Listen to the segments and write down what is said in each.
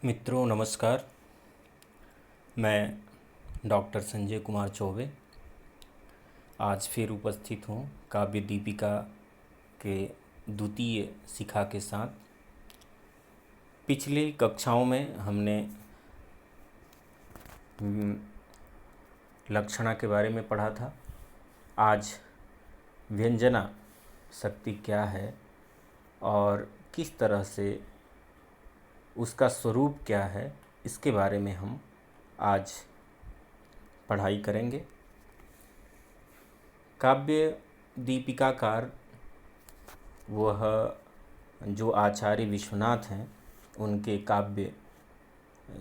मित्रों नमस्कार। मैं डॉक्टर संजय कुमार चौबे आज फिर उपस्थित हूँ काव्य दीपिका के द्वितीय शिखा के साथ। पिछली कक्षाओं में हमने लक्षणा के बारे में पढ़ा था। आज व्यंजना शक्ति क्या है और किस तरह से उसका स्वरूप क्या है, इसके बारे में हम आज पढ़ाई करेंगे। काव्य दीपिकाकार वह जो आचार्य विश्वनाथ हैं, उनके काव्य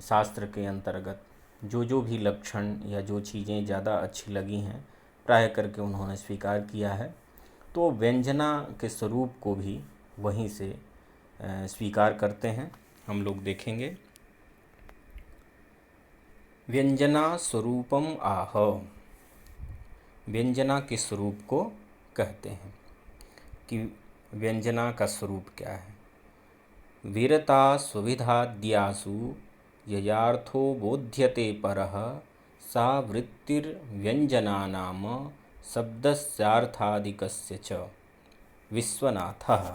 शास्त्र के अंतर्गत जो भी लक्षण या जो चीज़ें ज़्यादा अच्छी लगी हैं प्राय करके उन्होंने स्वीकार किया है। तो व्यंजना के स्वरूप को भी वहीं से स्वीकार करते हैं। हम लोग देखेंगे। व्यंजना स्वरूपम आह, व्यंजना के स्वरूप को कहते हैं कि व्यंजना का स्वरूप क्या है। वीरता सुविधाद्यासु ययार्थो बोध्यते परः सा वृत्तिर्व्यंजना नाम शब्दस्यार्थादिकस्य च। विश्वनाथः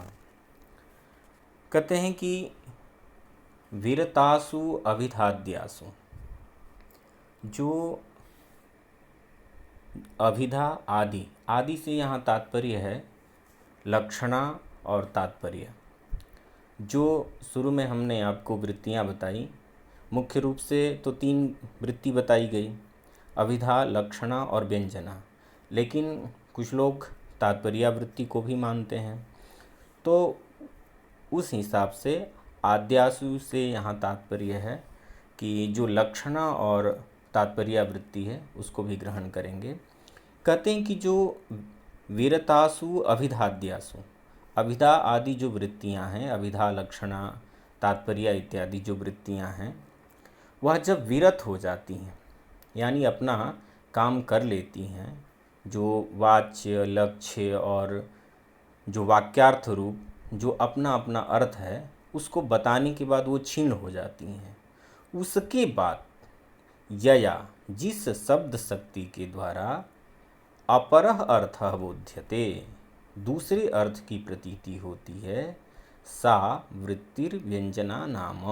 कहते हैं कि वीरतासु अभिधाद्यासु, जो अभिधा आदि, आदि से यहाँ तात्पर्य है लक्षणा और तात्पर्य। जो शुरू में हमने आपको वृत्तियाँ बताई, मुख्य रूप से तो 3 वृत्ति बताई गई, अभिधा, लक्षणा और व्यंजना। लेकिन कुछ लोग तात्पर्य वृत्ति को भी मानते हैं, तो उस हिसाब से आद्यासु से यहाँ तात्पर्य है कि जो लक्षणा और तात्पर्य वृत्ति है उसको भी ग्रहण करेंगे। कहते हैं कि जो वीरतासु अभिधाद्यासु, अभिधा आदि जो वृत्तियां हैं, अभिधा, लक्षणा, तात्पर्य इत्यादि जो वृत्तियां हैं, वह जब विरत हो जाती हैं यानी अपना काम कर लेती हैं, जो वाच्य, लक्ष्य और जो वाक्यार्थ रूप जो अपना अपना अर्थ है उसको बताने के बाद वो क्षीण हो जाती हैं, उसके बाद यया, जिस शब्द शक्ति के द्वारा अपरः अर्थः बोध्यते, दूसरे अर्थ की प्रतीति होती है, सा वृत्तिर्व्यंजना नाम,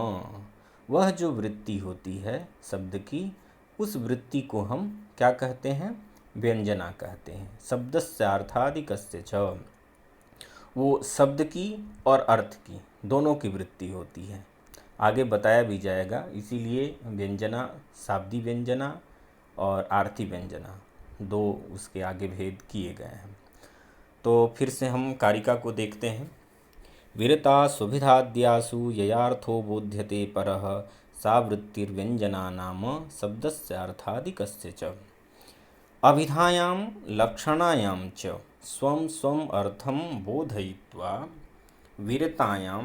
वह जो वृत्ति होती है शब्द की, उस वृत्ति को हम क्या कहते हैं? व्यंजना कहते हैं। शब्दस्यार्थादिकस्य च, वो शब्द की और अर्थ की दोनों की वृत्ति होती है। आगे बताया भी जाएगा, इसीलिए व्यंजना, शाब्दी व्यंजना और आर्थी व्यंजना, 2 उसके आगे भेद किए गए हैं। तो फिर से हम कारिका को देखते हैं। वीरता सुविधाद्यासु ययार्थो बोध्यते परः सा वृत्तिर्व्यंजना नाम शब्दस्यार्थादिकस्य च। अभिधायां लक्षणायां च स्वं स्वं अर्थं बोधयित्वा वीरतायां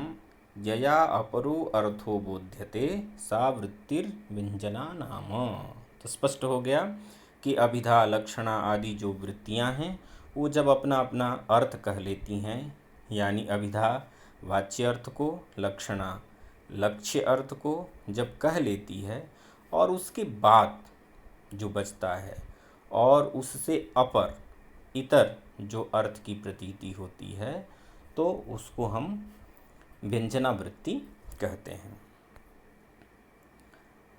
यया अपरो अर्थो बोध्यते सा वृत्तिर्व्यंजना नाम। तो स्पष्ट हो गया कि अभिधा, लक्षणा आदि जो वृत्तियां हैं वो जब अपना अपना अर्थ कह लेती हैं, यानी अभिधा वाच्य अर्थ को, लक्षणा लक्ष्य अर्थ को जब कह लेती है और उसके बाद जो बचता है और उससे अपर इतर जो अर्थ की प्रतीति होती है, तो उसको हम व्यंजना वृत्ति कहते हैं।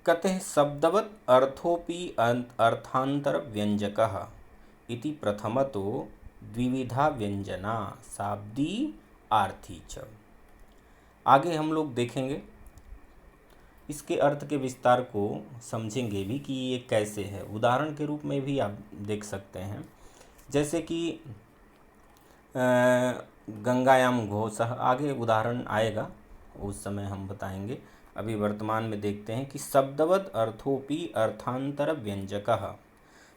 कहते हैं शब्दवत् अर्थोपि अर्थांतर व्यंजकः इति प्रथमतो द्विविधा व्यंजना शाब्दी आर्थी च। आगे हम लोग देखेंगे, इसके अर्थ के विस्तार को समझेंगे भी कि ये कैसे है। उदाहरण के रूप में भी आप देख सकते हैं, जैसे कि गंगायाम घोषः, आगे उदाहरण आएगा उस समय हम बताएंगे। अभी वर्तमान में देखते हैं कि शब्दवद अर्थोपि अर्थांतर व्यंजकः,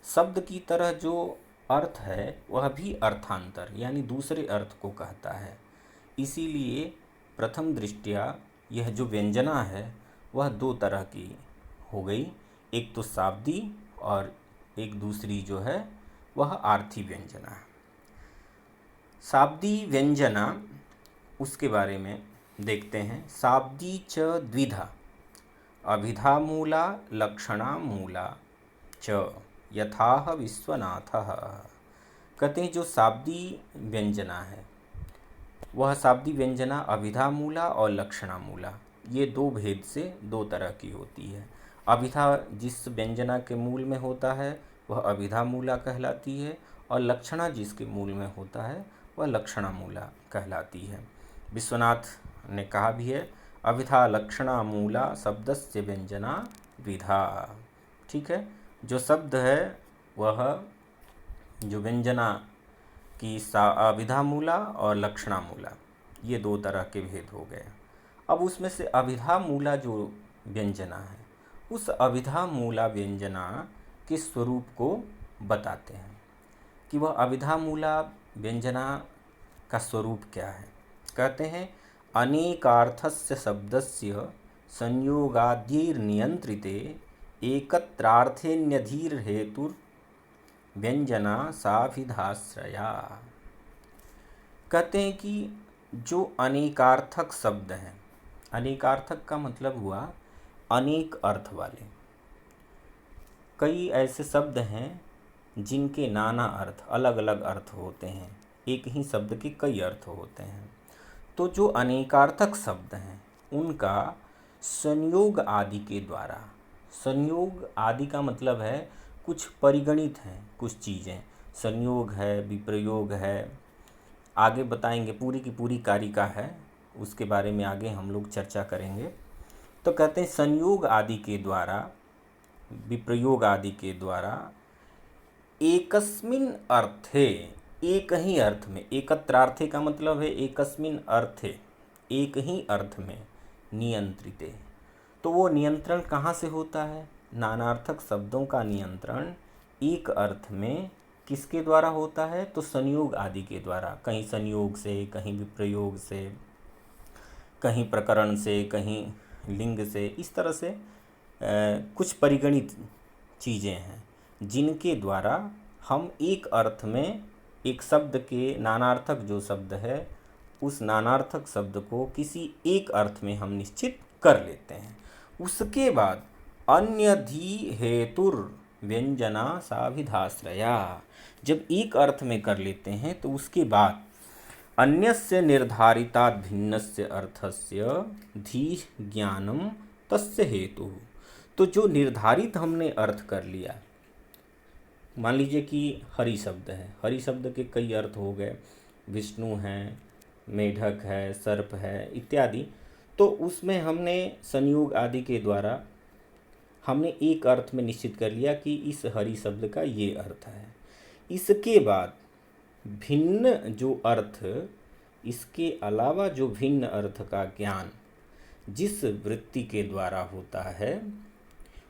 शब्द की तरह जो अर्थ है वह भी अर्थांतर यानी दूसरे अर्थ को कहता है। इसीलिए प्रथम दृष्टया यह जो व्यंजना है वह 2 तरह की हो गई, एक तो शाब्दी और एक दूसरी जो है वह आर्थी व्यंजना है। शाब्दी व्यंजना उसके बारे में देखते हैं। शाब्दी च द्विधा, अभिधामूला लक्षणामूला च यथाह विश्वनाथः। कहते हैं जो शाब्दी व्यंजना है वह शाब्दी व्यंजना अभिधामूला और लक्षणामूला, ये दो भेद से दो तरह की होती है। अभिधा जिस व्यंजना के मूल में होता है वह अभिधामूला कहलाती है, और लक्षणा जिसके मूल में होता है वह लक्षणामूला कहलाती है। विश्वनाथ ने कहा भी है, अभिधा लक्षणामूला शब्दस्य व्यंजना विधा। ठीक है, जो शब्द है वह जो व्यंजना की अभिधामूला और लक्षणामूला, ये दो तरह के भेद हो गए। अब उसमें से अभिधामूला जो व्यंजना है उस अभिधामूला व्यंजना के स्वरूप को बताते हैं कि वह अभिधामूला व्यंजना का स्वरूप क्या है। कहते हैं अनेकार्थस्य शब्दस्य संयोगाद्यैर्नियंत्रिते एकत्रार्थेन्यधीर हेतुर व्यंजना साभिधाश्रया। कहते हैं कि जो अनेकार्थक शब्द हैं, अनेकार्थक का मतलब हुआ अनेक अर्थ वाले। कई ऐसे शब्द हैं जिनके नाना अर्थ, अलग अलग अर्थ होते हैं, एक ही शब्द के कई अर्थ होते हैं। तो जो अनेकार्थक शब्द हैं उनका संयोग आदि के द्वारा, संयोग आदि का मतलब है कुछ परिगणित हैं कुछ चीज़ें, संयोग है, विप्रयोग है, आगे बताएंगे, पूरी की पूरी कारिका है, उसके बारे में आगे हम लोग चर्चा करेंगे। तो कहते हैं संयोग आदि के द्वारा, विप्रयोग आदि के द्वारा एकस्मिन अर्थे, एक ही अर्थ में, एकत्रार्थे का मतलब है एकस्मिन अर्थे, एक ही अर्थ में, नियंत्रिते। तो वो नियंत्रण कहाँ से होता है? नानार्थक शब्दों का नियंत्रण एक अर्थ में किसके द्वारा होता है? तो संयोग आदि के द्वारा, कहीं संयोग से, कहीं विप्रयोग से, कहीं प्रकरण से, कहीं लिंग से, इस तरह से कुछ परिगणित चीज़ें हैं जिनके द्वारा हम एक अर्थ में एक शब्द के नानार्थक जो शब्द है उस नानार्थक शब्द को किसी एक अर्थ में हम निश्चित कर लेते हैं। उसके बाद अन्यधि हेतुर व्यंजना साभिधाश्रया, जब एक अर्थ में कर लेते हैं तो उसके बाद अन्यस्य निर्धारितात् भिन्नस्य अर्थस्य धी ज्ञानम तस्य हेतु। तो जो निर्धारित हमने अर्थ कर लिया, मान लीजिए कि हरि शब्द है, हरि शब्द के कई अर्थ हो गए, विष्णु हैं, मेढक है, सर्प है इत्यादि, तो उसमें हमने संयोग आदि के द्वारा हमने एक अर्थ में निश्चित कर लिया कि इस हरि शब्द का ये अर्थ है। इसके बाद भिन्न जो अर्थ, इसके अलावा जो भिन्न अर्थ का ज्ञान जिस वृत्ति के द्वारा होता है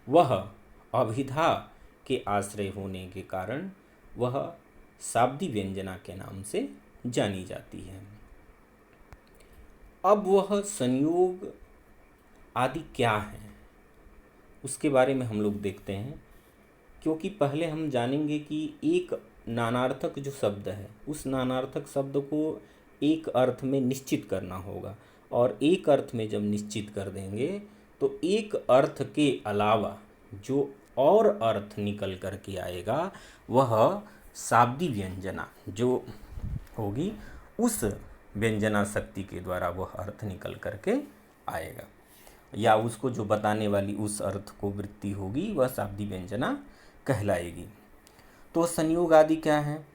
वह अभिधा के आश्रय होने के कारण वह शाब्दी व्यंजना के नाम से जानी जाती है। अब वह संयोग आदि क्या है उसके बारे में हम लोग देखते हैं, क्योंकि पहले हम जानेंगे कि एक नानार्थक जो शब्द है उस नानार्थक शब्द को एक अर्थ में निश्चित करना होगा, और एक अर्थ में जब निश्चित कर देंगे तो एक अर्थ के अलावा जो और अर्थ निकल कर के आएगा वह शाब्दी व्यंजना जो होगी उस व्यंजना शक्ति के द्वारा वह अर्थ निकल कर के आएगा, या उसको जो बताने वाली उस अर्थ को वृत्ति होगी वह शाब्दी व्यंजना कहलाएगी। तो संयोग आदि क्या है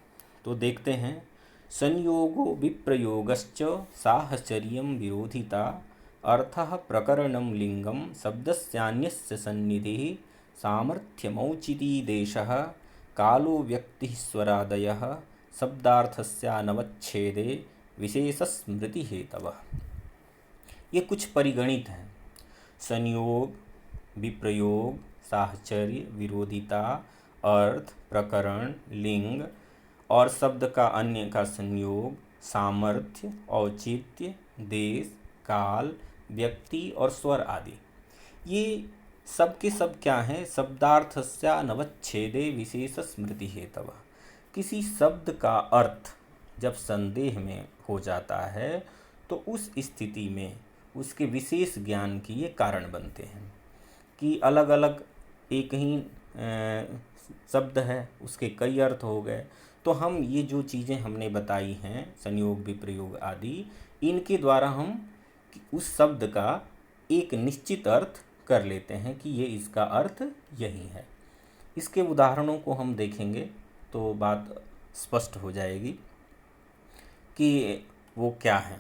तो देखते हैं। संयोगो विप्रयोगश्च साहचर्यं विरोधिता अर्थः प्रकरणं लिंगम शब्दस्यान्यस्य सन्निधिः सामर्थ्यमौचिती देशः कालो व्यक्तिः स्वरादयः शब्दार्थस्यानवच्छेदे विशेषस्मृति हेतवः। ये कुछ परिगणित हैं। संयोग, विप्रयोग, साहचर्य, विरोधिता, अर्थ, प्रकरण, लिंग और शब्द का अन्य का संयोग, सामर्थ्य, औचित्य, देश, काल, व्यक्ति और स्वर आदि, ये सब के सब क्या हैं? शब्दार्थस्या नवच्छेदे विशेष स्मृति हेतव। किसी शब्द का अर्थ जब संदेह में हो जाता है तो उस स्थिति में उसके विशेष ज्ञान की ये कारण बनते हैं। कि अलग अलग एक ही शब्द है, उसके कई अर्थ हो गए। तो हम ये जो चीज़ें हमने बताई हैं, संयोग विप्रयोग आदि, इनके द्वारा हम उस शब्द का एक निश्चित अर्थ कर लेते हैं कि ये इसका अर्थ यही है। इसके उदाहरणों को हम देखेंगे तो बात स्पष्ट हो जाएगी कि वो क्या है।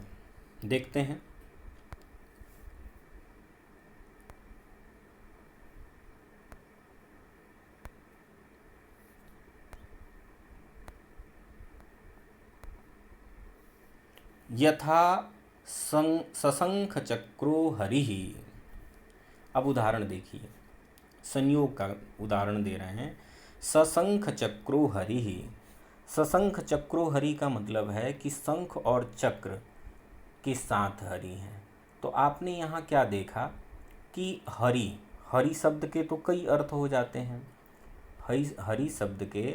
देखते हैं। यथा सशंख चक्रो हरिः। अब उदाहरण देखिए, संयोग का उदाहरण दे रहे हैं। सशंख चक्रो हरिः। सशंख चक्रो हरि का मतलब है कि शंख और चक्र के साथ हरि हैं। तो आपने यहाँ क्या देखा कि हरि, हरि शब्द के तो कई अर्थ हो जाते हैं। हरि शब्द के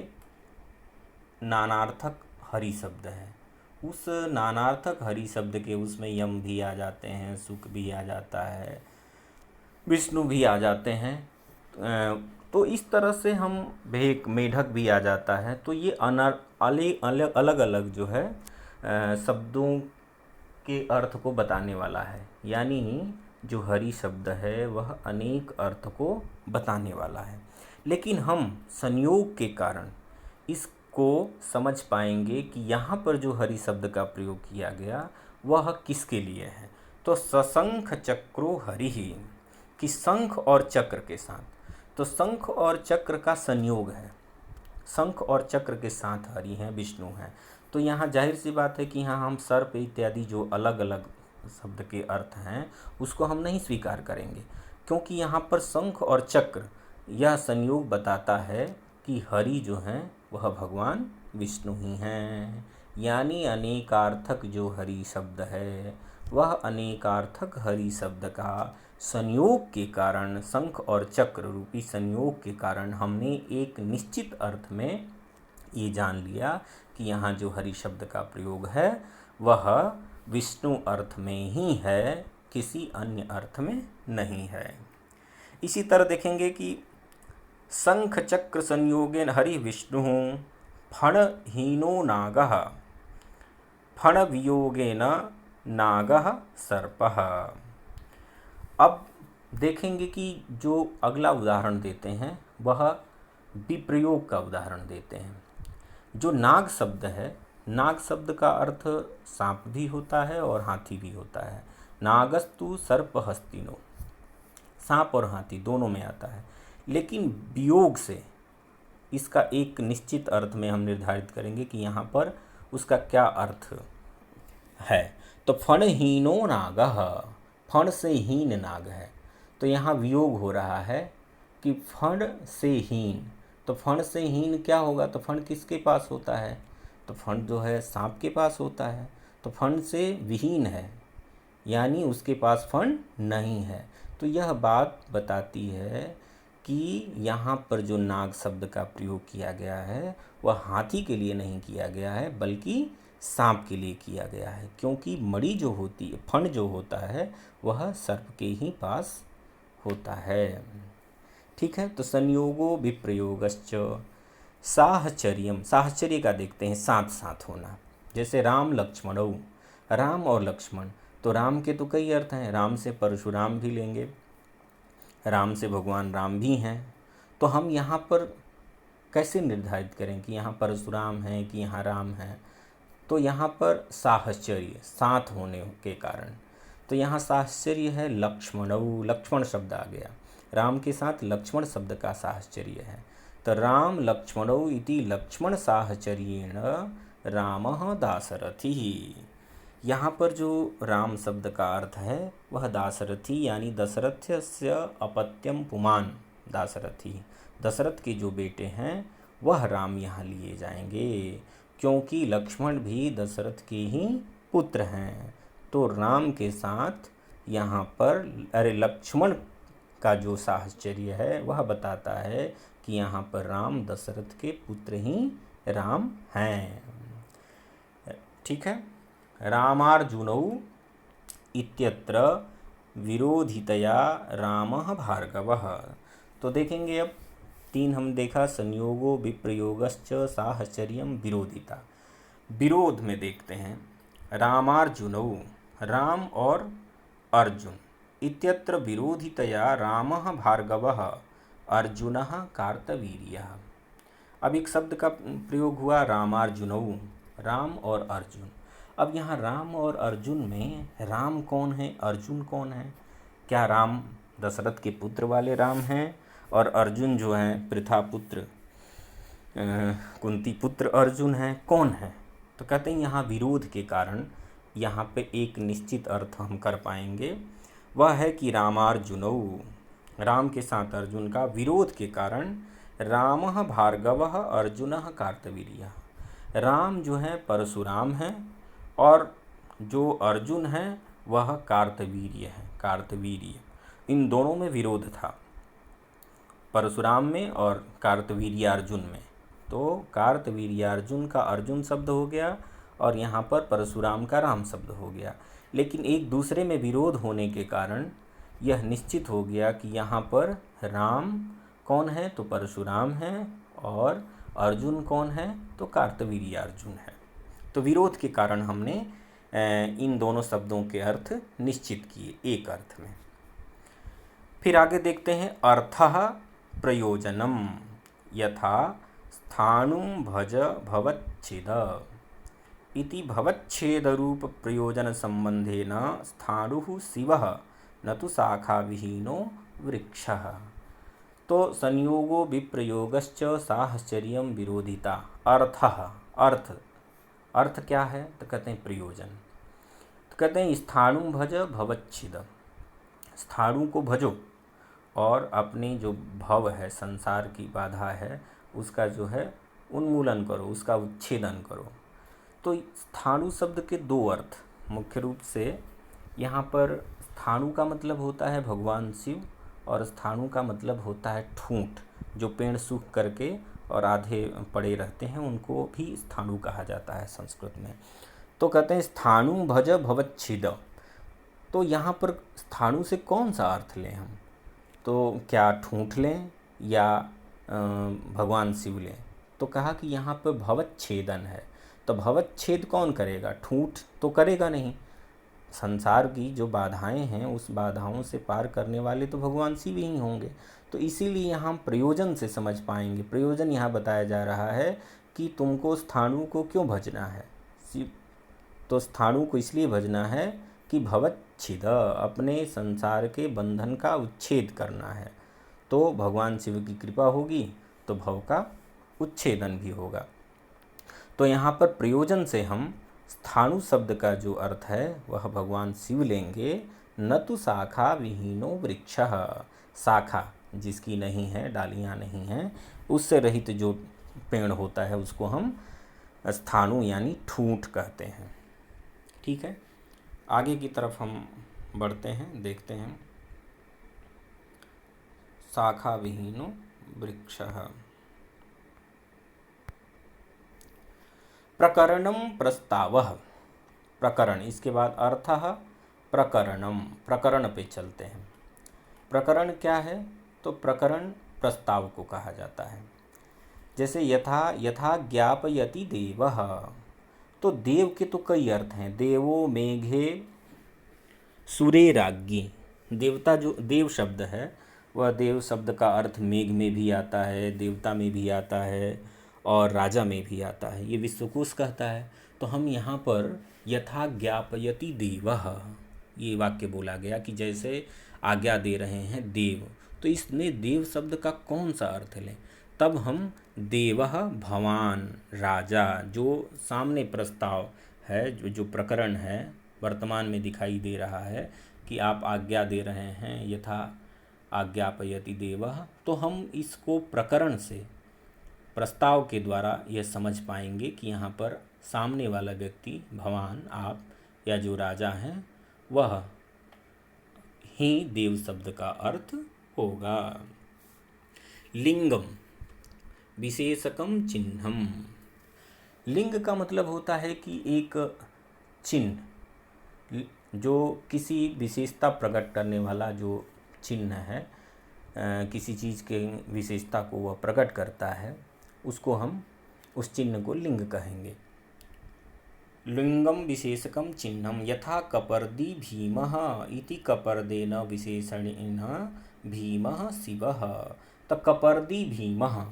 नानार्थक हरि शब्द है। उस नानार्थक हरि शब्द के उसमें यम भी आ जाते हैं, सुख भी आ जाता है, विष्णु भी आ जाते हैं। तो इस तरह से हम भेक मेढक भी आ जाता है। तो ये अलग अलग जो है शब्दों के अर्थ को बताने वाला है। यानी जो हरि शब्द है वह अनेक अर्थ को बताने वाला है। लेकिन हम संयोग के कारण इसको समझ पाएंगे कि यहाँ पर जो हरि शब्द का प्रयोग किया गया वह किसके लिए है। तो सशंख चक्रो हरिः, कि शंख और चक्र के साथ। तो शंख और चक्र का संयोग है, शंख और चक्र के साथ हरि हैं, विष्णु हैं। तो यहाँ जाहिर सी बात है कि यहाँ हम सर्प इत्यादि जो अलग अलग शब्द के अर्थ हैं उसको हम नहीं स्वीकार करेंगे, क्योंकि यहाँ पर शंख और चक्र यह संयोग बताता है कि हरि जो हैं वह भगवान विष्णु ही हैं। यानी अनेकार्थक जो हरि शब्द है वह अनेकार्थक हरि शब्द का संयोग के कारण, शंख और चक्र रूपी संयोग के कारण हमने एक निश्चित अर्थ में ये जान लिया कि यहाँ जो हरि शब्द का प्रयोग है वह विष्णु अर्थ में ही है, किसी अन्य अर्थ में नहीं है। इसी तरह देखेंगे कि शंख चक्र संयोगेन हरि विष्णु फणहीनो नागः, फण वियोगेन नागः सर्पः। अब देखेंगे कि जो अगला उदाहरण देते हैं वह विप्रयोग का उदाहरण देते हैं। जो नाग शब्द है, नाग शब्द का अर्थ सांप भी होता है और हाथी भी होता है। नागस्तु सर्पहस्तिनो, सांप और हाथी दोनों में आता है। लेकिन वियोग से इसका एक निश्चित अर्थ में हम निर्धारित करेंगे कि यहाँ पर उसका क्या अर्थ है। तो फणहीनो नागः, फण से हीन नाग है। तो यहाँ वियोग हो रहा है कि फण से हीन। तो फण से हीन क्या होगा, तो फण किसके पास होता है, तो फण जो है सांप के पास होता है। तो फण से विहीन है, यानी उसके पास फण नहीं है। तो यह बात बताती है कि यहाँ पर जो नाग शब्द का प्रयोग किया गया है वह हाथी के लिए नहीं किया गया है बल्कि सांप के लिए किया गया है, क्योंकि मणि जो होती है, फण जो होता है वह सर्प के ही पास होता है। ठीक है। तो संयोगो विप्रयोगश्च साहचर्यम, साहचर्य का देखते हैं साथ साथ होना। जैसे राम लक्ष्मणौ, राम और लक्ष्मण। तो राम के तो कई अर्थ हैं, राम से परशुराम भी लेंगे, राम से भगवान राम भी हैं। तो हम यहाँ पर कैसे निर्धारित करें कि यहाँ परशुराम है कि यहाँ राम है। तो यहाँ पर साहचर्य, साथ होने के कारण। तो यहाँ साहचर्य है लक्ष्मणौ, लक्ष्मण शब्द आ गया, राम के साथ लक्ष्मण शब्द का साहचर्य है। तो राम लक्ष्मणौ इति लक्ष्मण साहचर्येण रामः दाशरथी। यहाँ पर जो राम शब्द का अर्थ है वह दाशरथी, यानी दशरथस्य अपत्यम पुमान दाशरथी, दशरथ के जो बेटे हैं वह राम यहाँ लिए जाएंगे, क्योंकि लक्ष्मण भी दशरथ के ही पुत्र हैं। तो राम के साथ यहाँ पर लक्ष्मण का जो साहचर्य है वह बताता है कि यहाँ पर राम दशरथ के पुत्र ही राम हैं। ठीक है। रामार्जुनौ इत्यत्र विरोधितया रामः भार्गवः। तो देखेंगे अब 3 हम देखा, संयोगो विप्रयोगश्च साहचर्यम विरोधिता। विरोध में देखते हैं रामार्जुनौ, राम और अर्जुन, इत्यत्र विरोधितया रामः भार्गवः अर्जुनः कार्तवीर्यः। अब एक शब्द का प्रयोग हुआ रामार्जुनौ, राम और अर्जुन। अब यहाँ राम और अर्जुन में राम कौन है, अर्जुन कौन है? क्या राम दशरथ के पुत्र वाले राम हैं और अर्जुन जो हैं पृथा पुत्र कुंती पुत्र अर्जुन हैं? कौन है? तो कहते हैं यहाँ विरोध के कारण यहाँ पे एक निश्चित अर्थ हम कर पाएंगे, वह है कि रामार्जुनौ, राम के साथ अर्जुन का विरोध के कारण रामः भार्गवः अर्जुनः कार्तवीर्यः। राम जो है परशुराम है और जो अर्जुन है वह कार्तवीर्य है, कार्तवीर्य। इन दोनों में विरोध था, परशुराम में और कार्तवीर्यार्जुन में। तो कार्तवीर्यार्जुन का अर्जुन शब्द हो गया और यहाँ पर परशुराम का राम शब्द हो गया। लेकिन एक दूसरे में विरोध होने के कारण यह निश्चित हो गया कि यहाँ पर राम कौन है, तो परशुराम है, और अर्जुन कौन है, तो कार्तवीर्यार्जुन है। तो विरोध के कारण हमने इन दोनों शब्दों के अर्थ निश्चित किए एक अर्थ में। फिर आगे देखते हैं अर्थः प्रयोजनम यथा स्थाणुं भज भवच्छेद इति भवच्छेदरूप प्रयोजन संबंधेन स्थाणुः शिवः न तु शाखा विहीनो वृक्षः। तो संयोगो विप्रयोगश्च साहचर्यम विरोधिता। अर्थः, अर्थ क्या है? तो कहते हैं प्रयोजन। तो कहते हैं स्थाणु भज भवच्छिद, स्थाणु को भजो और अपनी जो भव है, संसार की बाधा है, उसका जो है उन्मूलन करो, उसका उच्छेदन करो। तो स्थाणु शब्द के 2 अर्थ मुख्य रूप से यहाँ पर, स्थाणु का मतलब होता है भगवान शिव और स्थाणु का मतलब होता है ठूंठ, जो पेड़ सूख करके और आधे पड़े रहते हैं उनको भी स्थाणु कहा जाता है संस्कृत में। तो कहते हैं स्थाणु भज भवच्छिद। तो यहाँ पर स्थाणु से कौन सा अर्थ लें हम? तो क्या ठूंठ लें या भगवान शिव लें? तो कहा कि यहाँ पर भवच्छेदन है। तो भवच्छेद कौन करेगा? ठूंठ तो करेगा नहीं। संसार की जो बाधाएं हैं उस बाधाओं से पार करने वाले तो भगवान शिव ही होंगे। तो इसीलिए यहाँ हम प्रयोजन से समझ पाएंगे। प्रयोजन यहाँ बताया जा रहा है कि तुमको स्थाणु को क्यों भजना है। शिव तो स्थाणु को इसलिए भजना है कि भवच्छिद, अपने संसार के बंधन का उच्छेद करना है। तो भगवान शिव की कृपा होगी तो भव का उच्छेदन भी होगा। तो यहाँ पर प्रयोजन से हम स्थाणु शब्द का जो अर्थ है वह भगवान शिव लेंगे। न तो शाखा विहीनो वृक्षः, शाखा जिसकी नहीं है, डालियाँ नहीं हैं, उससे रहित जो पेड़ होता है उसको हम स्थाणु यानी ठूंठ कहते हैं। ठीक है, आगे की तरफ हम बढ़ते हैं, देखते हैं शाखा विहीनो वृक्षः। प्रकरणम प्रस्तावः, प्रकरण, इसके बाद अर्थः प्रकरणम, प्रकरण पे चलते हैं। प्रकरण क्या है? तो प्रकरण प्रस्ताव को कहा जाता है। जैसे यथा ज्ञापयति देवः, तो देव के तो कई अर्थ हैं। देवो मेघे सुरेराज्ञी, देवता जो देव शब्द है वह देव शब्द का अर्थ मेघ में भी आता है, देवता में भी आता है और राजा में भी आता है, ये विश्वकोश कहता है। तो हम यहाँ पर यथा ज्ञापयति देवः, ये वाक्य बोला गया कि जैसे आज्ञा दे रहे हैं देव, तो इसमें देव शब्द का कौन सा अर्थ लें? तब हम देवः भवान, राजा, जो सामने प्रस्ताव है, जो प्रकरण है वर्तमान में दिखाई दे रहा है कि आप आज्ञा दे रहे हैं, यथा आज्ञापयति देवः, तो हम इसको प्रकरण से, प्रस्ताव के द्वारा यह समझ पाएंगे कि यहाँ पर सामने वाला व्यक्ति भगवान, आप या जो राजा हैं वह ही देव शब्द का अर्थ होगा। लिंगम विशेषकम चिन्हम, लिंग का मतलब होता है कि एक चिन्ह, जो किसी विशेषता प्रकट करने वाला जो चिन्ह है, किसी चीज़ के विशेषता को वह प्रकट करता है, उसको हम उस चिन्ह को लिंग कहेंगे। लिंगम विशेषकम चिन्हम यथा कपर्दी भीमः इति कपर्देन विशेषणेन भीमः शिवः। तो कपर्दी भीमः,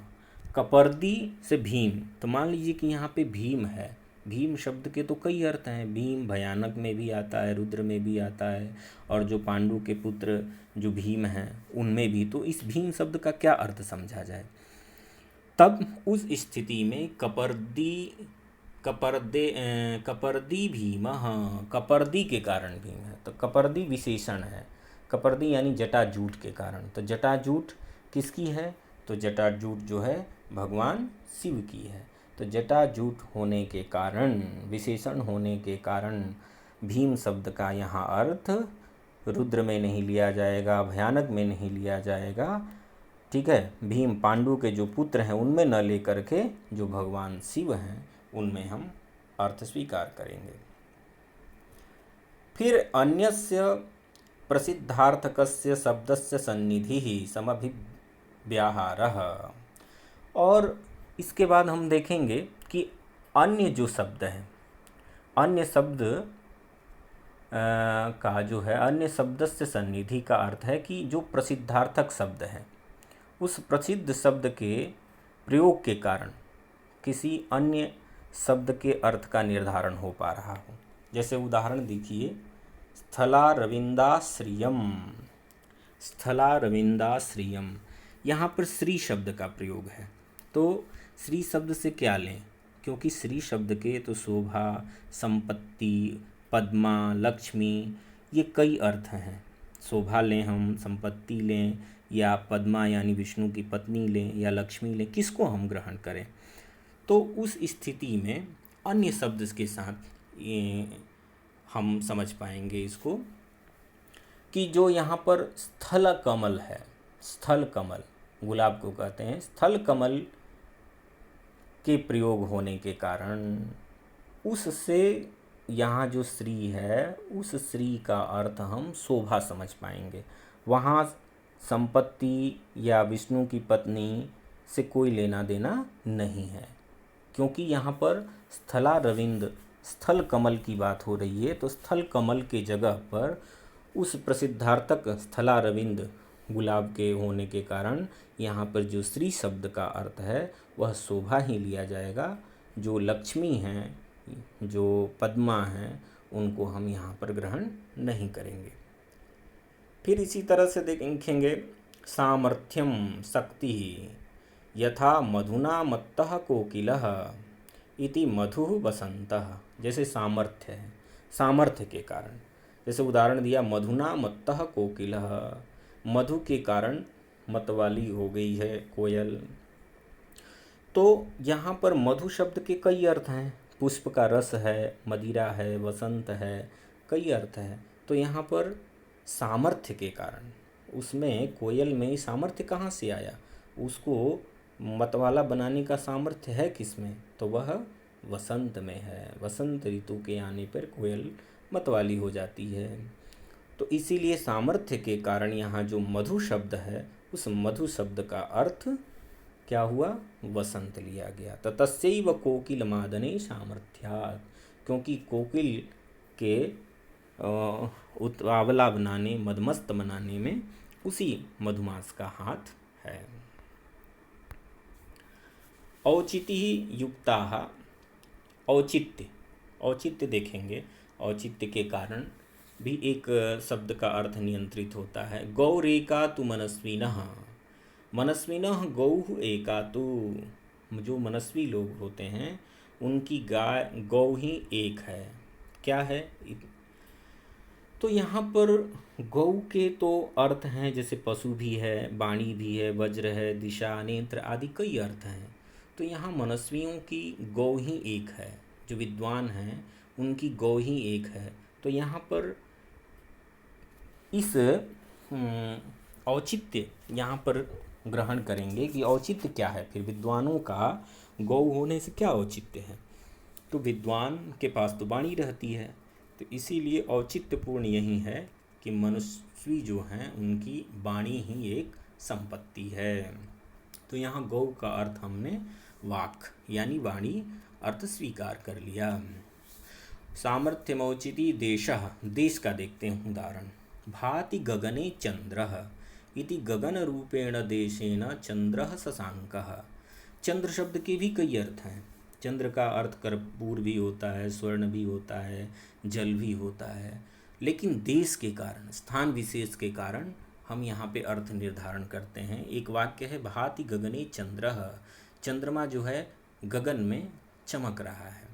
कपर्दी से भीम, तो मान लीजिए कि यहाँ पे भीम है। भीम शब्द के तो कई अर्थ हैं। भीम भयानक में भी आता है, रुद्र में भी आता है, और जो पांडु के पुत्र जो भीम हैं उनमें भी। तो इस भीम शब्द का क्या अर्थ समझा जाए? तब उस स्थिति में कपर्दी भीम, कपर्दी के कारण भीम है। तो कपर्दी विशेषण है। कपर्दी यानी जटाजूट के कारण। तो जटाजूट किसकी है? तो जटाजूट जो है भगवान शिव की है। तो जटाजूट होने के कारण, विशेषण होने के कारण भीम शब्द का यहाँ अर्थ रुद्र में नहीं लिया जाएगा, भयानक में नहीं लिया जाएगा, ठीक है। भीम पांडु के जो पुत्र हैं उनमें न लेकर के जो भगवान शिव हैं उनमें हम अर्थ स्वीकार करेंगे। फिर अन्यस्य प्रसिद्धार्थकस्य शब्दस्य सन्निधिः समभिव्याहारः। और इसके बाद हम देखेंगे कि अन्य जो शब्द हैं, अन्य शब्द का जो है, अन्य शब्दस्य सन्निधि का अर्थ है कि जो प्रसिद्धार्थक शब्द है उस प्रसिद्ध शब्द के प्रयोग के कारण किसी अन्य शब्द के अर्थ का निर्धारण हो पा रहा हो। जैसे उदाहरण देखिए, स्थलारविंदाश्रियम, स्थलारविंदाश्रियम, यहाँ पर श्री शब्द का प्रयोग है। तो श्री शब्द से क्या लें? क्योंकि श्री शब्द के तो शोभा, संपत्ति, पद्मा, लक्ष्मी, ये कई अर्थ हैं। शोभा लें हम, संपत्ति लें, या पद्मा यानी विष्णु की पत्नी लें, या लक्ष्मी लें, किसको हम ग्रहण करें? तो उस स्थिति में अन्य शब्द के साथ ये हम समझ पाएंगे इसको कि जो यहाँ पर स्थल कमल है, स्थल कमल गुलाब को कहते हैं, स्थल कमल के प्रयोग होने के कारण उससे यहाँ जो श्री है उस श्री का अर्थ हम शोभा समझ पाएंगे। वहाँ संपत्ति या विष्णु की पत्नी से कोई लेना देना नहीं है, क्योंकि यहाँ पर स्थलारविंद, स्थल कमल की बात हो रही है। तो स्थल कमल के जगह पर उस प्रसिद्धार्थक स्थलारविंद गुलाब के होने के कारण यहाँ पर जो श्री शब्द का अर्थ है वह शोभा ही लिया जाएगा। जो लक्ष्मी हैं, जो पद्मा हैं, उनको हम यहाँ पर ग्रहण नहीं करेंगे। फिर इसी तरह से देखेंगे, सामर्थ्यम शक्ति यथा मधुना मत्तः कोकिलः इति मधु वसंतः। जैसे सामर्थ्य है, सामर्थ्य के कारण, जैसे उदाहरण दिया, मधुना मत्तः कोकिलः, मधु के कारण मतवाली हो गई है कोयल। तो यहाँ पर मधु शब्द के कई अर्थ हैं। पुष्प का रस है, मदिरा है, वसंत है, कई अर्थ हैं। तो यहाँ पर सामर्थ्य के कारण, उसमें कोयल में सामर्थ्य कहाँ से आया? उसको मतवाला बनाने का सामर्थ्य है किसमें? तो वह वसंत में है। वसंत ऋतु के आने पर कोयल मतवाली हो जाती है। तो इसीलिए सामर्थ्य के कारण यहाँ जो मधु शब्द है उस मधु शब्द का अर्थ क्या हुआ? वसंत लिया गया। तो तस्यैव कोकिल मादने सामर्थ्यात्, क्योंकि कोकिल के उत्वावला बनाने, मदमस्त बनाने में उसी मधुमास का हाथ है। औचित्य युक्ता, औचित्य, औचित्य देखेंगे। औचित्य के कारण भी एक शब्द का अर्थ नियंत्रित होता है। गौरेका तु मनस्विनः, मनस्विनः गौः एका तु, जो मनस्वी लोग होते हैं उनकी गाय, गौ ही एक है। क्या है? तो यहाँ पर गौ के तो अर्थ हैं, जैसे पशु भी है, वाणी भी है, वज्र है, दिशा, नेत्र आदि कई अर्थ हैं। तो यहाँ मनस्वियों की गौ ही एक है, जो विद्वान हैं उनकी गौ ही एक है। तो यहाँ पर इस औचित्य यहाँ पर ग्रहण करेंगे कि औचित्य क्या है। फिर विद्वानों का गौ होने से क्या औचित्य है? तो विद्वान के पास तो वाणी रहती है, तो इसीलिए औचित्यपूर्ण यही है कि मनुष्य जो हैं उनकी वाणी ही एक संपत्ति है। तो यहाँ गौ का अर्थ हमने वाक यानी वाणी अर्थ स्वीकार कर लिया। सामर्थ्यमौचिति देशः, देश का देखते हैं उदाहरण। भाति गगने चंद्रः इति गगन रूपेण देशेन चंद्रः शशांकः। चंद्र शब्द के भी कई अर्थ हैं। चंद्र का अर्थ कर्पूर भी होता है, स्वर्ण भी होता है, जल भी होता है, लेकिन देश के कारण, स्थान विशेष के कारण हम यहाँ पे अर्थ निर्धारण करते हैं। एक वाक्य है भाति गगने चंद्रः, चंद्रमा जो है गगन में चमक रहा है।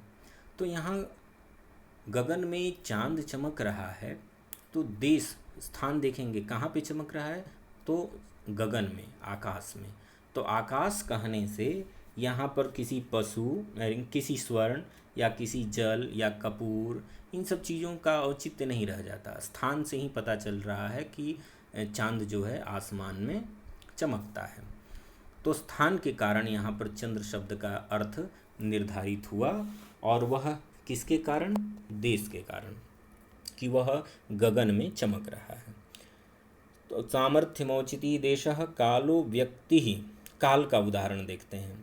तो यहाँ गगन में चांद चमक रहा है, तो देश स्थान देखेंगे कहाँ पे चमक रहा है, तो गगन में, आकाश में। तो आकाश कहने से यहाँ पर किसी पशु, किसी स्वर्ण या किसी जल या कपूर, इन सब चीज़ों का औचित्य नहीं रह जाता। स्थान से ही पता चल रहा है कि चांद जो है आसमान में चमकता है। तो स्थान के कारण यहाँ पर चंद्र शब्द का अर्थ निर्धारित हुआ, और वह किसके कारण? देश के कारण, कि वह गगन में चमक रहा है। तो सामर्थ्यमौचिति देशः कालो व्यक्तिः, काल का उदाहरण देखते हैं।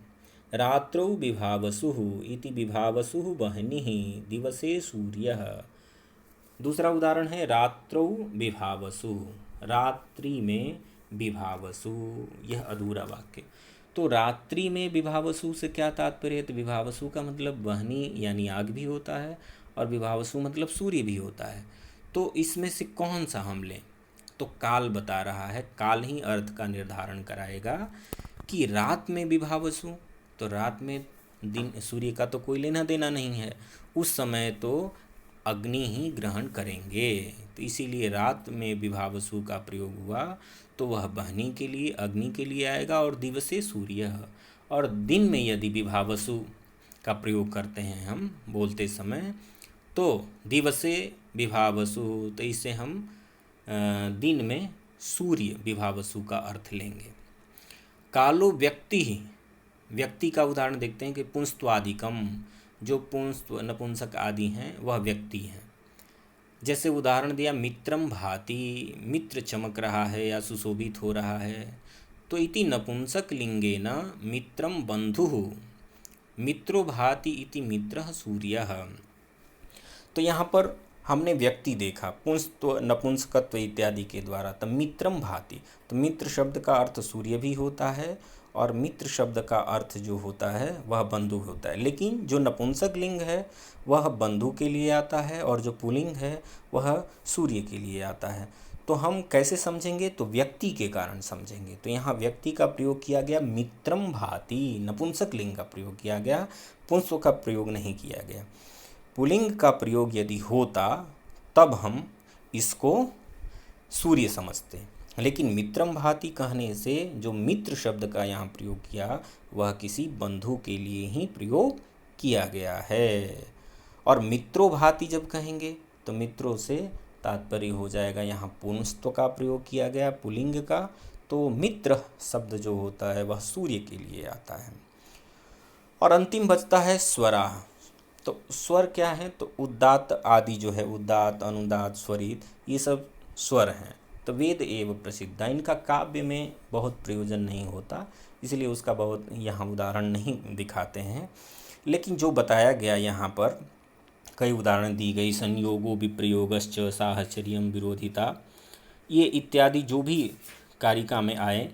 रात्रौ विभावसुः इति विभावसुः वह्निः दिवसे सूर्यः। दूसरा उदाहरण है रात्रौ विभावसुः, रात्रि में विभावसु, यह अधूरा वाक्य। तो रात्रि में विभावसु से क्या तात्पर्य है? तो विभावसु का मतलब वह्नि यानी आग भी होता है, और विभावसु मतलब सूर्य भी होता है। तो इसमें से कौन सा हम लें? तो काल बता रहा है, काल ही अर्थ का निर्धारण कराएगा कि रात में विभावसु, तो रात में दिन सूर्य का तो कोई लेना देना नहीं है, उस समय तो अग्नि ही ग्रहण करेंगे। तो इसीलिए रात में विभावसु का प्रयोग हुआ, तो वह वह्नि के लिए, अग्नि के लिए आएगा। और दिवसे सूर्य, और दिन में यदि विभावसु का प्रयोग करते हैं हम बोलते समय, तो दिवसे विभावसु, तो इससे हम दिन में सूर्य विभावसु का अर्थ लेंगे। कालो व्यक्ति, व्यक्ति का उदाहरण देखते हैं कि पुंस्त्वादिकम, जो पुंस्त्व नपुंसक आदि हैं वह व्यक्ति हैं। जैसे उदाहरण दिया मित्रम भाति, मित्र चमक रहा है या सुशोभित हो रहा है। तो इति नपुंसक लिंगेन मित्रम बंधुः, मित्रो भाति इति मित्रः सूर्यः। तो यहाँ पर हमने व्यक्ति देखा पुंस्त्व नपुंसकत्व इत्यादि के द्वारा, तब मित्रम भाति, तो मित्र शब्द का अर्थ सूर्य भी होता है, और मित्र शब्द का अर्थ जो होता है वह बंधु होता है। लेकिन जो नपुंसक लिंग है वह बंधु के लिए आता है, और जो पुल्लिंग है वह सूर्य के लिए आता है। तो हम कैसे समझेंगे? तो व्यक्ति के कारण समझेंगे। तो यहाँ व्यक्ति का प्रयोग किया गया, मित्रम भाति, नपुंसक लिंग का प्रयोग किया गया, पुंस्त्व का प्रयोग नहीं किया गया। पुल्लिंग का प्रयोग यदि होता तब हम इसको सूर्य समझते, लेकिन मित्रम भाति कहने से जो मित्र शब्द का यहाँ प्रयोग किया वह किसी बंधु के लिए ही प्रयोग किया गया है। और मित्रो भाति जब कहेंगे तो मित्रों से तात्पर्य हो जाएगा, यहाँ पुंस्त्व का प्रयोग किया गया पुल्लिंग का, तो मित्र शब्द जो होता है वह सूर्य के लिए आता है। और अंतिम बचता है स्वरा। तो स्वर क्या है? तो उदात्त आदि जो है, उदात्त, अनुदात्त, स्वरित, ये सब स्वर हैं। तो वेद एव प्रसिद्ध, इनका काव्य में बहुत प्रयोजन नहीं होता, इसलिए उसका बहुत यहाँ उदाहरण नहीं दिखाते हैं। लेकिन जो बताया गया यहाँ पर कई उदाहरण दी गई, संयोगो विप्रयोगश्च साहचर्यम विरोधिता, ये इत्यादि जो भी कारिका में आए,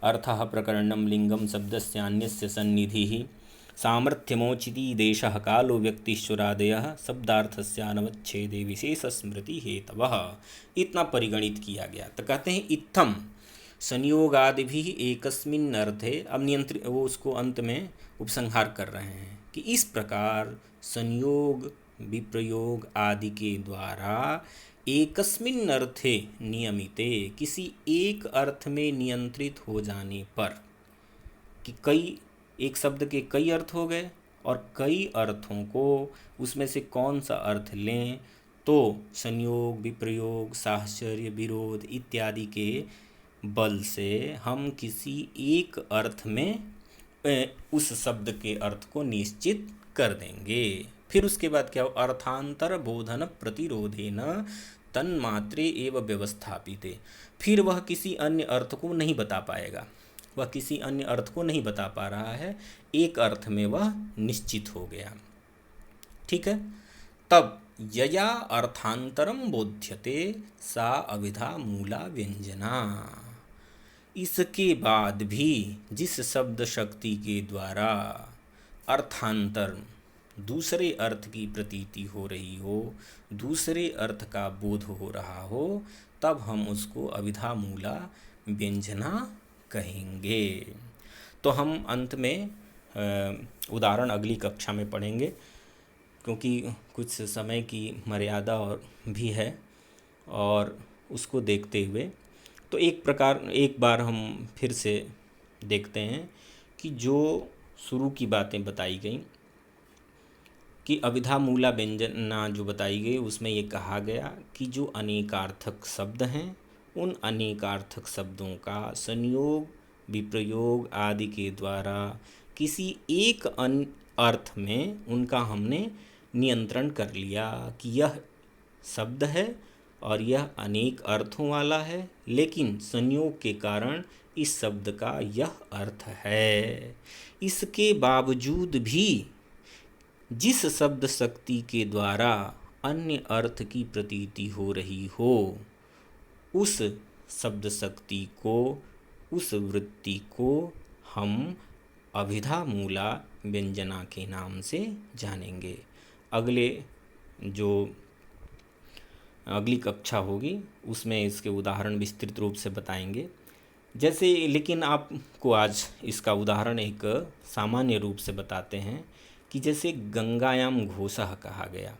अर्थः प्रकरणम लिंगम शब्दस्यान्यस्य सन्निधिः सामर्थ्यमौचिति देशः कालो व्यक्तिश्वरादयः शब्दार्थस्यानवच्छेदे विशेष स्मृति हेतवः, इतना परिगणित किया गया। तो कहते हैं इत्थम संयोगादिभिः एकस्मिन् अर्थे, अब नियंत्रित, वो उसको अंत में उपसंहार कर रहे हैं कि इस प्रकार संयोग विप्रयोग आदि के द्वारा एकस्मिन् अर्थे नियमिते, किसी एक अर्थ में नियंत्रित हो जाने पर, कि कई, एक शब्द के कई अर्थ हो गए और कई अर्थों को उसमें से कौन सा अर्थ लें, तो संयोग विप्रयोग साहचर्य विरोध इत्यादि के बल से हम किसी एक अर्थ में उस शब्द के अर्थ को निश्चित कर देंगे। फिर उसके बाद क्या हो, अर्थांतर बोधन प्रतिरोधेन तन्मात्रे एव व्यवस्थापिते। फिर वह किसी अन्य अर्थ को नहीं बता पाएगा, वह किसी अन्य अर्थ को नहीं बता पा रहा है, एक अर्थ में वह निश्चित हो गया। ठीक है, तब यया अर्थांतरम बोध्यते सा अविधा मूला व्यंजना। इसके बाद भी जिस शब्द शक्ति के द्वारा अर्थांतर, दूसरे अर्थ की प्रतीति हो रही हो, दूसरे अर्थ का बोध हो रहा हो, तब हम उसको अविधा मूला व्यंजना कहेंगे। तो हम अंत में उदाहरण अगली कक्षा में पढ़ेंगे, क्योंकि कुछ समय की मर्यादा और भी है, और उसको देखते हुए तो एक बार हम फिर से देखते हैं कि जो शुरू की बातें बताई गई कि अविधा मूला व्यंजना जो बताई गई, उसमें ये कहा गया कि जो अनेकार्थक शब्द हैं, उन अनेकार्थक शब्दों का संयोग विप्रयोग आदि के द्वारा किसी एक अर्थ में उनका हमने नियंत्रण कर लिया कि यह शब्द है और यह अनेक अर्थों वाला है, लेकिन संयोग के कारण इस शब्द का यह अर्थ है। इसके बावजूद भी जिस शब्द शक्ति के द्वारा अन्य अर्थ की प्रतीति हो रही हो, उस शब्द शक्ति को, उस वृत्ति को हम अभिधा मूला व्यंजना के नाम से जानेंगे। अगली कक्षा होगी उसमें इसके उदाहरण विस्तृत रूप से बताएंगे। जैसे, लेकिन आपको आज इसका उदाहरण एक सामान्य रूप से बताते हैं कि जैसे गंगायाम घोषः कहा गया,